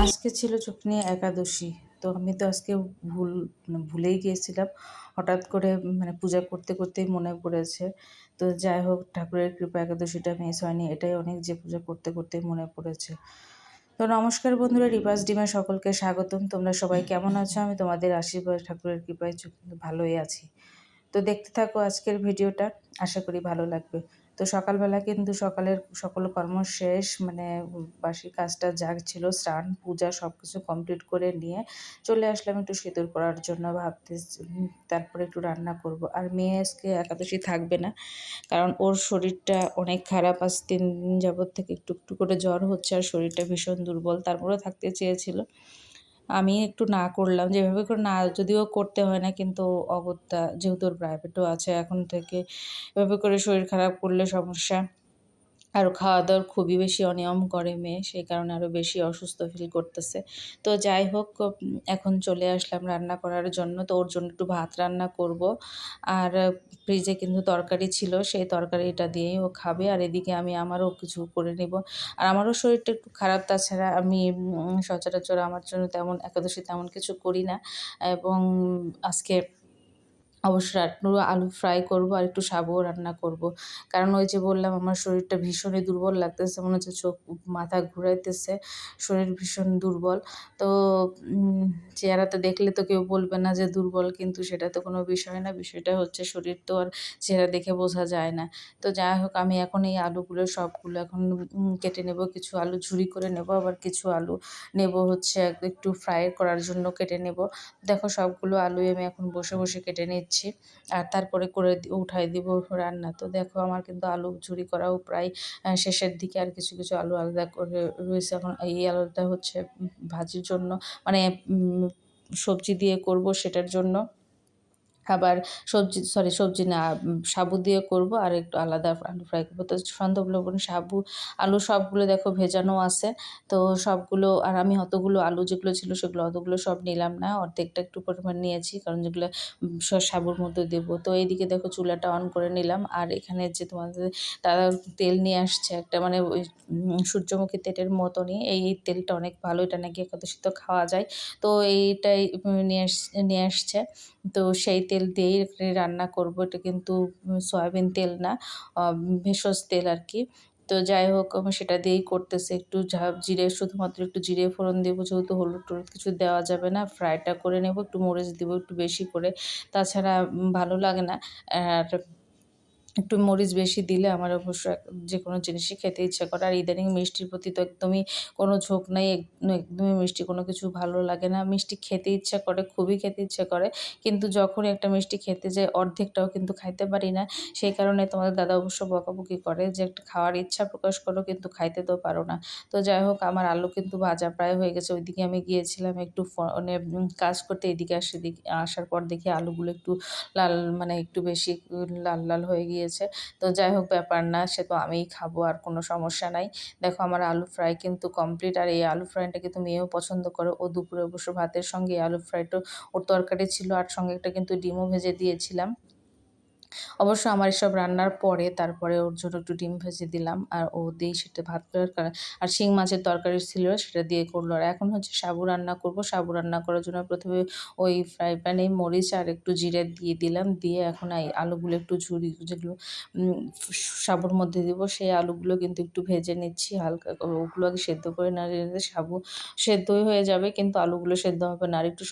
আজকে ছিল চুকনি একাদশী। তো আমি তো আজকে ভুলেই গিয়েছিলাম। হঠাৎ করে পূজা করতে করতেই মনে পড়েছে। তো যাই হোক, ঠাকুরের কৃপা একাদশীটা মিস হয়নি, এটাই অনেক, যে পূজা করতে করতেই মনে পড়েছে। তো নমস্কার বন্ধুরা, রিভার্স ডিমে সকলকে স্বাগতম। তোমরা সবাই কেমন আছো? আমি তোমাদের আশীর্বাদ ঠাকুরের কৃপায় ভালোই আছি। তো দেখতে থাকো আজকের ভিডিওটা, আশা করি ভালো লাগবে। তো সকালবেলা কিন্তু সকালের সকল কর্ম শেষ, বাসি কাজটা যা ছিল, স্নান পূজা সব কিছু কমপ্লিট করে নিয়ে চলে আসলাম একটু সিঁদুর করার জন্য। ভাবতে তারপরে একটু রান্না করব। আর মেয়ে আজকে একাদশী থাকবে না, কারণ ওর শরীরটা অনেক খারাপ। আজ 3 দিন যাবৎ থেকে একটু একটু করে জ্বর হচ্ছে আর শরীরটা ভীষণ দুর্বল। তারপরেও থাকতে চেয়েছিল, আমি একটু না করলাম। যেভাবে করে না যদিও করতে হয় না, কিন্তু অগত্যা যেহেতু ওর প্রাইভেটও আছে এখন থেকে, এভাবে করে শরীর খারাপ করলে সমস্যা। আর খাওয়া দাওয়ার খুবই বেশি অনিয়ম করে মেয়ে, সেই কারণে আরও বেশি অসুস্থ ফিল করতেছে। তো যাই হোক, এখন চলে আসলাম রান্না করার জন্য। তো ওর জন্য একটু ভাত রান্না করব। আর ফ্রিজে কিন্তু তরকারি ছিল, সেই তরকারিটা দিয়েই ও খাবে। আর এদিকে আমি আমারও কিছু করে নেব। আর আমারও শরীরটা একটু খারাপ, তাছাড়া আমি সচরাচর আমার জন্য তেমন একাদশী তেমন কিছু করি না। এবং আজকে অবশ্য একটু আলু ফ্রাই করব আর একটু সাবুও রান্না করব। কারণ ওই যে বললাম, আমার শরীরটা ভীষণই দুর্বল লাগতেছে, মনে হচ্ছে চোখ মাথা ঘুরাইতেছে, শরীর ভীষণ দুর্বল। তো চেহারাটা দেখলে তো কেউ বলবে না যে দুর্বল, কিন্তু সেটা তো কোনো বিষয় না। বিষয়টা হচ্ছে শরীর তো আর চেহারা দেখে বোঝা যায় না। তো যাই হোক, আমি এখন এই আলুগুলো সবগুলো এখন কেটে নেব। কিছু আলু ঝুরি করে নেব, আবার কিছু আলু নেব হচ্ছে একটু ফ্রাই করার জন্য কেটে নেব। দেখো, সবগুলো আলুই আমি এখন বসে বসে কেটে নিচ্ছি, আর তারপরে উঠাই দিব রান্না। তো দেখো, আমার কিন্তু আলু ঝুরি করাও প্রায় শেষের দিকে। আর কিছু কিছু আলু আলাদা করে রয়েছে। এখন এই আলুটা হচ্ছে ভাজির জন্য, মানে সবজি দিয়ে করব, সেটার জন্য। আবার সবজি না, সাবু দিয়ে করব, আর একটু আলাদা আলু ফ্রাই করব। তো সন্দেহলবণ সাবু আলু সবগুলো দেখো ভেজানো আছে। তো সবগুলো, আর আমি অতগুলো আলু যেগুলো ছিল সেগুলো অতগুলো সব নিলাম না, অর্ধেকটা একটু পরিমাণ নিয়েছি, কারণ যেগুলো সাবুর মধ্যে দেবো। তো এইদিকে দেখো চুলাটা অন করে নিলাম। আর এখানে যে তোমাদের দাদা তেল নিয়ে আসছে একটা, ওই সূর্যমুখী তেলের মতনই। এই তেলটা অনেক ভালো, এটা নাকি একাদশীতে খাওয়া যায়। তো এইটাই নিয়ে আসছে। তো সেই তেল দিয়েই রান্না করব। এটা কিন্তু সয়াবিন তেল না, ভেষজ তেল আর কি। তো যাই হোক, আমি সেটা দিয়েই করতেছি। একটু জিরে, শুধুমাত্র একটু জিরে ফোড়ন দেবো, যেহেতু হলুদ টলুদ কিছু দেওয়া যাবে না। ফ্রাইটা করে নেব, একটু মরিচ দেবো একটু বেশি করে, তাছাড়া ভালো লাগে না। আর একটু মরিচ বেশি দিলে আমার অবশ্য যে কোনো জিনিসই খেতে ইচ্ছা করে। আর ইদানিং মিষ্টির প্রতি তো একদমই কোনো ঝোঁক নাই, একদমই মিষ্টি কোনো কিছু ভালো লাগে না। মিষ্টি খেতে ইচ্ছা করে, খুবই খেতে ইচ্ছা করে, কিন্তু যখনই একটা মিষ্টি খেতে যাই অর্ধেকটাও কিন্তু খাইতে পারি না। সেই কারণে তোমাদের দাদা অবশ্য বকাবকি করে যে একটা খাওয়ার ইচ্ছা প্রকাশ করো, কিন্তু খাইতে তো পারো না। তো যাই হোক, আমার আলু কিন্তু ভাজা প্রায় হয়ে গেছে। ওইদিকে আমি গিয়েছিলাম একটু ফোনে কাজ করতে, এদিকে আসার পর দেখি আলুগুলো একটু লাল, একটু বেশি লাল লাল হয়ে গিয়েছে। তো যাই হোক, ব্যাপার না, সে তো আমিই খাবো, আর কোনো সমস্যা নাই। দেখো, আমার আলু ফ্রাই কিন্তু কমপ্লিট। আর এই আলু ফ্রাইটা কিন্তু মেয়েও পছন্দ করে। ও দুপুরে অবশ্য ভাতের সঙ্গে এই আলু ফ্রাইটা, ওর তরকারি ছিল, আর সঙ্গে একটা কিন্তু ডিমও ভেজে দিয়েছিলাম। অবশ্য আমার এসব রান্নার পরে তারপরে ওর জন্য একটু ডিম ভেজে দিলাম, আর ও দিয়েই সেটা ভাত করে। আর শিং মাছের তরকারি ছিল, সেটা দিয়ে করলো। আর এখন হচ্ছে সাবু রান্না করব। সাবু রান্না করার জন্য প্রথমে ওই ফ্রাই প্যানে মরিচ আর একটু জিরে দিয়ে দিলাম, দিয়ে এখন এই আলুগুলো একটু যেগুলো সাবুর মধ্যে দিব, সেই আলুগুলো কিন্তু একটু ভেজে নিচ্ছি হালকা করে। ওগুলো আগে সেদ্ধ করে না নিলে সাবু সেদ্ধই হয়ে যাবে, কিন্তু আলুগুলো সেদ্ধ হবে না। আর একটু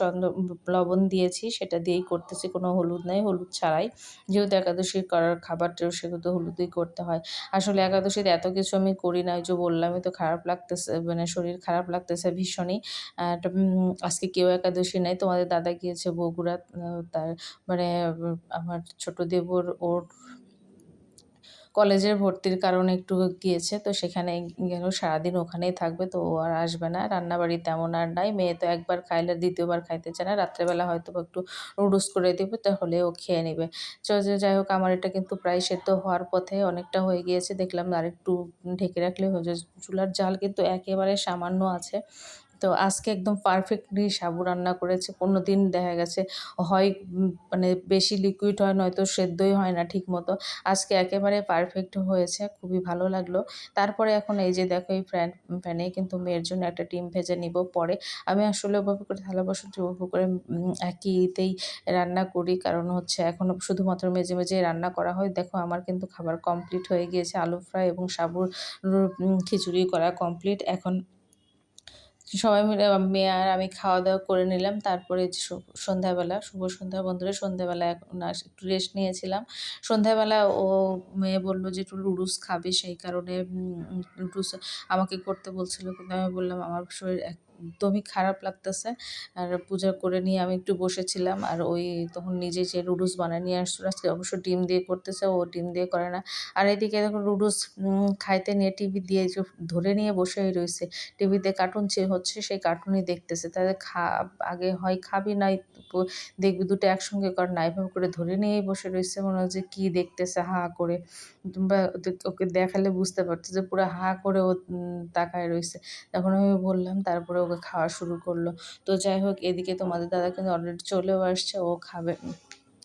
লবণ দিয়েছি, সেটা দিয়েই করতেছি, কোনো হলুদ নেই, হলুদ ছাড়াই। যেহেতু একাদশী করার খাবারটাও সেহেতু হলুদই করতে হয়। আসলে একাদশীতে এত কিছু আমি করি না, ওই যে বললামই তো, খারাপ লাগতেছে, শরীর খারাপ লাগতেছে ভীষণই। আজকে কেউ একাদশী নেই। তোমাদের দাদা গিয়েছে বগুড়া, তার আমার ছোট দেবর ওর কলেজের ভর্তির কারণে একটু গিয়েছে। তো সেখানে গেল, সারাদিন ওখানেই থাকবে। তো ও আর আসবে না। রান্নাবাড়ি তেমন আর নাই। মেয়ে তো একবার খাইলে দ্বিতীয়বার খাইতে চায় না। রাত্রেবেলা হয়তো একটু নুডলস করে দেবে, তাহলে ও খেয়ে নেবে। যাই হোক, আমার এটা কিন্তু প্রায় সেদ্ধ হওয়ার পথে, অনেকটা হয়ে গিয়েছে। দেখলাম আরেকটু ঢেকে রাখলে হয়ে যায়। চুলার জাল কিন্তু একেবারে সামান্য আছে। তো আজকে একদম পারফেক্টলি সাবু রান্না করেছে। কোনোদিন দেখা গেছে হয় মানে বেশি লিকুইড হয়, নয়তো সেদ্ধই হয় না ঠিকমতো। আজকে একেবারে পারফেক্ট হয়েছে, খুবই ভালো লাগলো। তারপরে এখন এই যে দেখো এই প্যানে কিন্তু মেয়ের জন্য একটা ডিম ভেজে নিব পরে। আমি আসলে ওভাবে করে থালা বাসনটি ওভাবে করে একই ইতেই রান্না করি, কারণ হচ্ছে এখন শুধুমাত্র মেজে মেজেই রান্না করা হয়। দেখো আমার কিন্তু খাবার কমপ্লিট হয়ে গিয়েছে, আলু ফ্রাই এবং সাবুর খিচুড়ি করা কমপ্লিট। এখন সবাই মিলে মেয়ে আর আমি খাওয়া-দাওয়া করে নিলাম। তারপরে যে সন্ধ্যাবেলা, শুভ সন্ধ্যা বন্ধুরা। সন্ধ্যাবেলা এখন একটু রেস্ট নিয়েছিলাম। সন্ধ্যাবেলা মেয়ে বলল যে একটু লুডুস খাবে, সেই কারণে লুডুস আমাকে করতে বলছিল। কিন্তু আমি বললাম আমার শরীর একদমই খারাপ লাগতেছে। আর পূজা করে নিয়ে আমি একটু বসেছিলাম। আর তখন নিজে যে লুডুস বানায় নিয়ে আসছিল, আজকে অবশ্য ডিম দিয়ে করতেছে, ও ডিম দিয়ে করে না। আর এদিকে দেখো লুডুস খাইতে নিয়ে টিভি দিয়ে ধরে নিয়ে বসেই রইছে। টিভিতে কার্টুন হচ্ছে, সেই কার্টুনই দেখতেছে। তাহলে আগে হয় খাবি নাই দেখবি দুটো একসঙ্গে কর না। এভাবে করে ধরে নিয়েই বসে রইছে, মনে হচ্ছে কি দেখতেছে হা করে। কিংবা ওকে দেখালে বুঝতে পারতো যে পুরো হা করে ও তাকায় রইছে। তখন আমি বললাম, তারপরে ওকে খাওয়া শুরু করলো। তো যাই হোক, এদিকে তোমাদের দাদা কিন্তু অলরেডি চলেও আসছে, ও খাবে।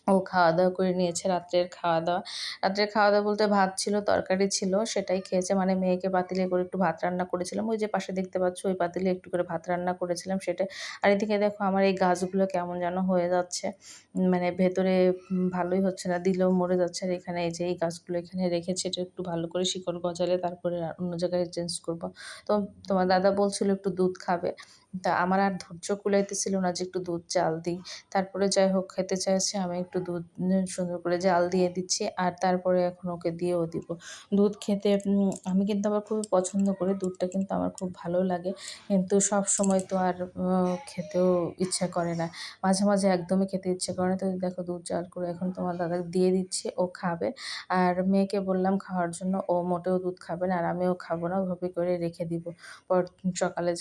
ও খাওয়া-দাওয়া করে নিয়েছে, রাত্রের খাওয়া-দাওয়া। রাত্রের খাওয়া-দাওয়া বলতে ভাত ছিল, তরকারি ছিল, সেটাই খেয়েছে। মানে মেয়েকে পাতিলে করে একটু ভাত রান্না করেছিলাম। ওই যে পাশে দেখতে পাচ্ছ, ওই পাতিলে একটু করে ভাত রান্না করেছিলাম সেটাই। আর এদিকে দেখো আমার এই গাছগুলো কেমন যেন হয়ে যাচ্ছে। মানে ভেতরে ভালোই হচ্ছে না, দিলেও মরে যাচ্ছে। আর এখানে এই যে এই গাছগুলো এখানে রেখেছি, এটা একটু ভালো করে শিকড় গজালে তারপরে অন্য জায়গায় চেঞ্জ করব। তো তোমার দাদা বলছিল একটু দুধ খাবে। তা আমার আর ধৈর্য কুলাইতেছিল না যে একটু দুধ জাল দিই। তারপরে যাই হোক খেতে চাইছে, আমি একটু দুধ সুন্দর করে জাল দিয়ে দিচ্ছি। আর তারপরে এখন ওকে দিয়েও দিব। দুধ খেতে আমি কিন্তু আবার খুবই পছন্দ করি। দুধটা কিন্তু আমার খুব ভালো লাগে। কিন্তু সবসময় তো আর খেতেও ইচ্ছা করে না। মাঝে, মাঝে একদমই খেতে ইচ্ছে করে না। তো দেখো দুধ জাল করে এখন তোমার দাদাকে দিয়ে দিচ্ছি, ও খাবে। আর মেয়েকে বললাম খাওয়ার জন্য, ও মোটেও দুধ খাবে না আর আমিও খাবো না। ওভাবে করে রেখে দিব। সকালে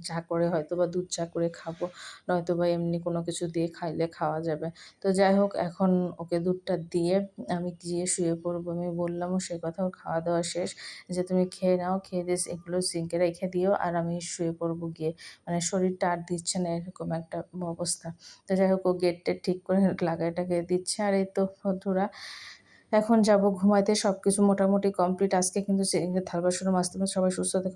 চা করে হয়তোবা দুধ চা করে খাবো। নয়তোবা এমনি কোনো কিছু দিয়ে খাইলে খাওয়া যাবে। তো যাই হোক, এখন ওকে দুধটা দিয়ে আমি গিয়ে শুয়ে পড়বো। আমি বললামও সে কথা, ওর খাওয়া-দাওয়া শেষ। যে তুমি খেয়ে নাও, খেয়ে দিয়ে এগুলো সিঙ্কে রেখে দিও আর আমি শুয়ে পড়বো গিয়ে। মানে শরীরটা আর দিচ্ছে না এরকম একটা অবস্থা। তো যাই হোক, ও গেট-টেট ঠিক করে লাগাই-টাগাই দিচ্ছে। আর এই তো বন্ধুরা, এখন যাবো ঘুমাইতে। সবকিছু মোটামুটি কমপ্লিট। আজকে কিন্তু থালা বাসনও মাজতে হবে। সবাই সুস্থ থেকো।